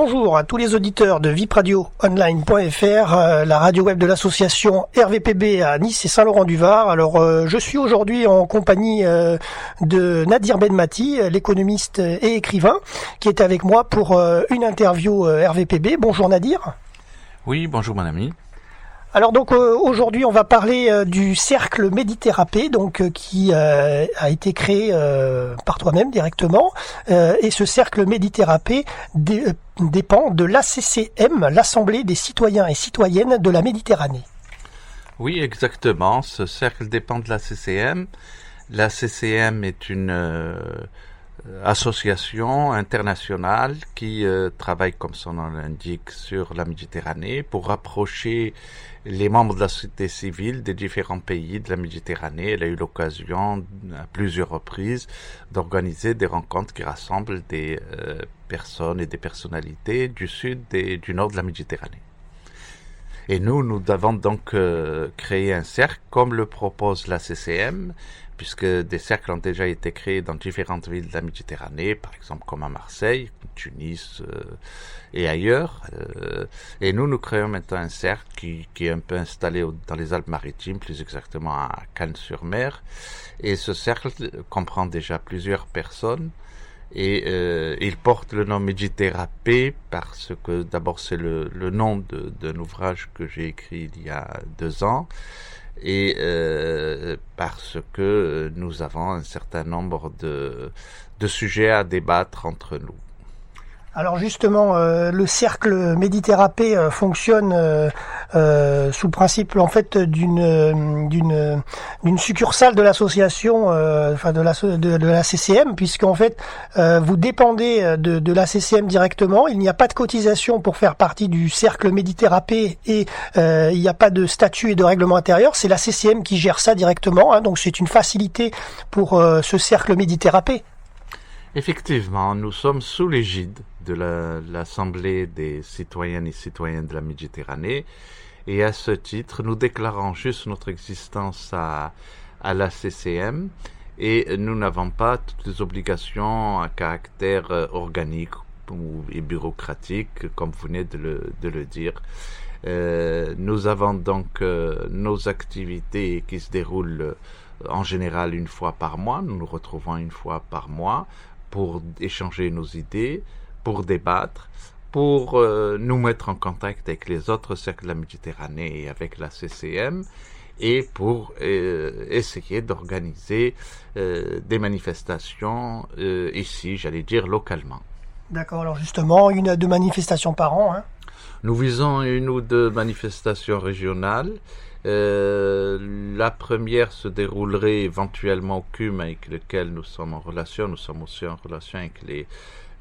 Bonjour à tous les auditeurs de vipradioonline.fr, la radio web de l'association RVPB à Nice et Saint-Laurent-du-Var. Alors, je suis aujourd'hui en compagnie de Nadir Benmati, l'économiste et écrivain, qui est avec moi pour une interview RVPB. Bonjour Nadir. Oui, bonjour mon ami. Alors donc aujourd'hui on va parler du cercle Méditerranée qui a été créé par toi-même directement et ce cercle Méditerranée dépend de l'ACCM, l'Assemblée des citoyens et citoyennes de la Méditerranée. Oui, exactement, ce cercle dépend de l'ACCM. L'ACCM est une association internationale qui travaille, comme son nom l'indique, sur la Méditerranée pour rapprocher les membres de la société civile des différents pays de la Méditerranée. Elle a eu l'occasion à plusieurs reprises d'organiser des rencontres qui rassemblent des personnes et des personnalités du sud et du nord de la Méditerranée. Et nous avons donc créé un cercle comme le propose la CCM, puisque des cercles ont déjà été créés dans différentes villes de la Méditerranée, par exemple comme à Marseille, Tunis et ailleurs. Et nous créons maintenant un cercle qui est un peu installé dans les Alpes-Maritimes, plus exactement à Cannes-sur-Mer. Et ce cercle comprend déjà plusieurs personnes. Et il porte le nom Méditerranée parce que d'abord c'est le nom d'un ouvrage que j'ai écrit il y a 2 ans et parce que nous avons un certain nombre de sujets à débattre entre nous. Alors justement, le cercle Méditerranée fonctionne sous le principe en fait d'une succursale de l'association, de la CCM, puisqu'en fait vous dépendez de la CCM directement. Il n'y a pas de cotisation pour faire partie du cercle Méditerranée et il n'y a pas de statut et de règlement intérieur. C'est la CCM qui gère ça directement, hein, donc c'est une facilité pour ce cercle Méditerranée. Effectivement, nous sommes sous l'égide de l'Assemblée des citoyennes et citoyens de la Méditerranée et à ce titre, nous déclarons juste notre existence à la CCM et nous n'avons pas toutes les obligations à caractère organique et bureaucratique comme vous venez de le dire. Nous avons donc nos activités qui se déroulent en général une fois par mois. Nous nous retrouvons une fois par mois pour échanger nos idées, pour débattre, pour nous mettre en contact avec les autres cercles de la Méditerranée et avec la CCM, et pour essayer d'organiser des manifestations ici, j'allais dire localement. D'accord, alors justement, 1 à 2 manifestations par an, hein. Nous visons 1 ou 2 manifestations régionales. La première se déroulerait éventuellement au CUM avec lequel nous sommes en relation. Nous sommes aussi en relation avec les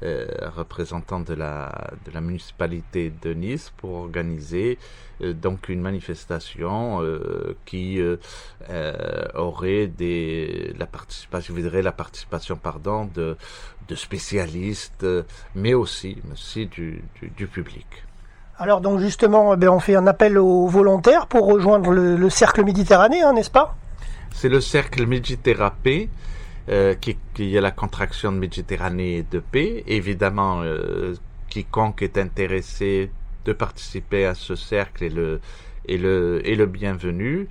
représentants de la municipalité de Nice pour organiser donc une manifestation qui aurait la participation de spécialistes, mais aussi du public. Alors donc justement, on fait un appel aux volontaires pour rejoindre le cercle Méditerranée, hein, n'est-ce pas ? C'est le cercle Méditerranée qui est la contraction de Méditerranée et de paix. Évidemment, quiconque est intéressé de participer à ce cercle est le bienvenu.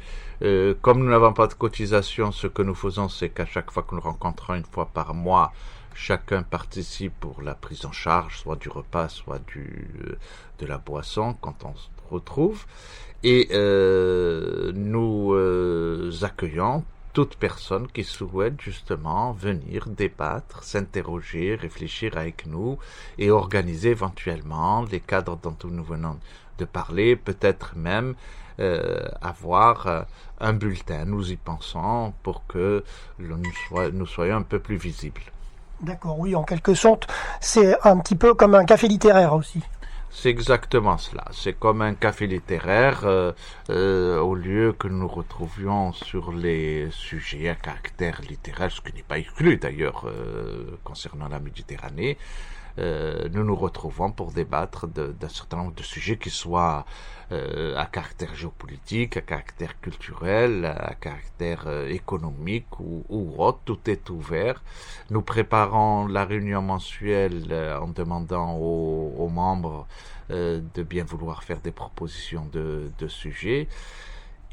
Comme nous n'avons pas de cotisation, ce que nous faisons, c'est qu'à chaque fois que nous rencontrons 1 fois par mois, chacun participe pour la prise en charge, soit du repas, soit de la boisson quand on se retrouve. Et nous accueillons toute personne qui souhaite justement venir débattre, s'interroger, réfléchir avec nous et organiser éventuellement les cadres dont nous venons de parler, peut-être même avoir un bulletin. Nous y pensons pour que nous soyons un peu plus visibles. D'accord, oui, en quelque sorte, c'est un petit peu comme un café littéraire aussi. C'est exactement cela. C'est comme un café littéraire, au lieu que nous retrouvions sur les sujets à caractère littéraire, ce qui n'est pas exclu d'ailleurs concernant la Méditerranée. nous nous retrouvons pour débattre d'un certain nombre de sujets qui soient à caractère géopolitique, à caractère culturel, à caractère économique ou autre. Tout est ouvert. Nous préparons la réunion mensuelle en demandant aux membres de bien vouloir faire des propositions de sujets.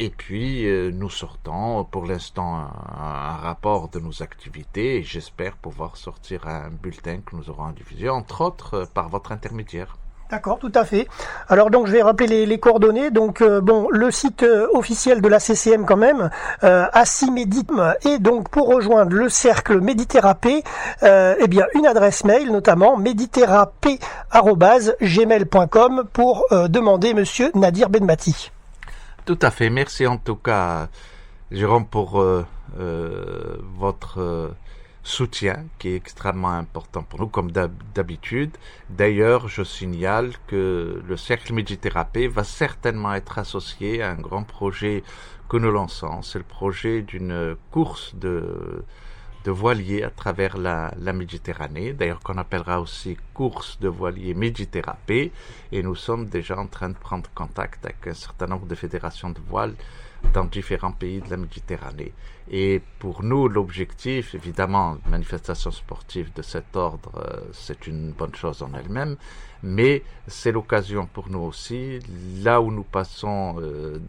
Et puis, nous sortons pour l'instant un rapport de nos activités et j'espère pouvoir sortir un bulletin que nous aurons diffusé, entre autres, par votre intermédiaire. D'accord, tout à fait. Alors donc je vais rappeler les coordonnées. Donc le site officiel de la CCM quand même, Assiméditem, et donc pour rejoindre le cercle Méditerapé, eh bien une adresse mail notamment méditerapé@gmail.com pour demander Monsieur Nadir Benmati. Tout à fait. Merci en tout cas, Jérôme, pour votre soutien qui est extrêmement important pour nous, comme d'habitude. D'ailleurs, je signale que le Cercle Méditerapé va certainement être associé à un grand projet que nous lançons. C'est le projet d'une course de voiliers à travers la Méditerranée, d'ailleurs qu'on appellera aussi course de voiliers Méditerapé, et nous sommes déjà en train de prendre contact avec un certain nombre de fédérations de voile dans différents pays de la Méditerranée. Et pour nous, l'objectif, évidemment, une manifestation sportive de cet ordre, c'est une bonne chose en elle-même, mais c'est l'occasion pour nous aussi, là où nous passons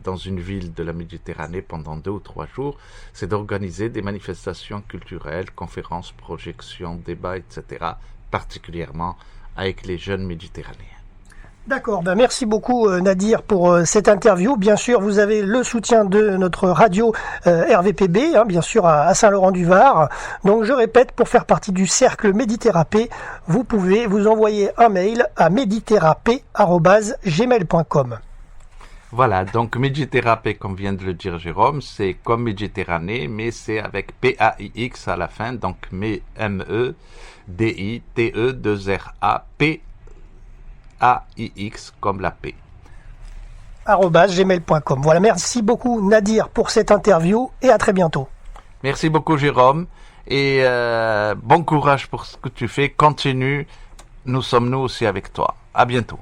dans une ville de la Méditerranée pendant 2 ou 3 jours, c'est d'organiser des manifestations culturelles, conférences, projections, débats, etc., particulièrement avec les jeunes méditerranéens. D'accord, merci beaucoup Nadir pour cette interview. Bien sûr, vous avez le soutien de notre radio RVPB, bien sûr à Saint-Laurent-du-Var. Donc je répète, pour faire partie du cercle Méditerapé, vous pouvez vous envoyer un mail à méditerapé@gmail.com. Voilà, donc Méditerapé, comme vient de le dire Jérôme, c'est comme Méditerranée, mais c'est avec P-A-I-X à la fin, donc M-E-D-I-T-E-2-R-A-P A-I-X comme la paix. @gmail.com. Voilà, merci beaucoup Nadir pour cette interview et à très bientôt. Merci beaucoup Jérôme et bon courage pour ce que tu fais. Continue, nous sommes aussi avec toi. À bientôt.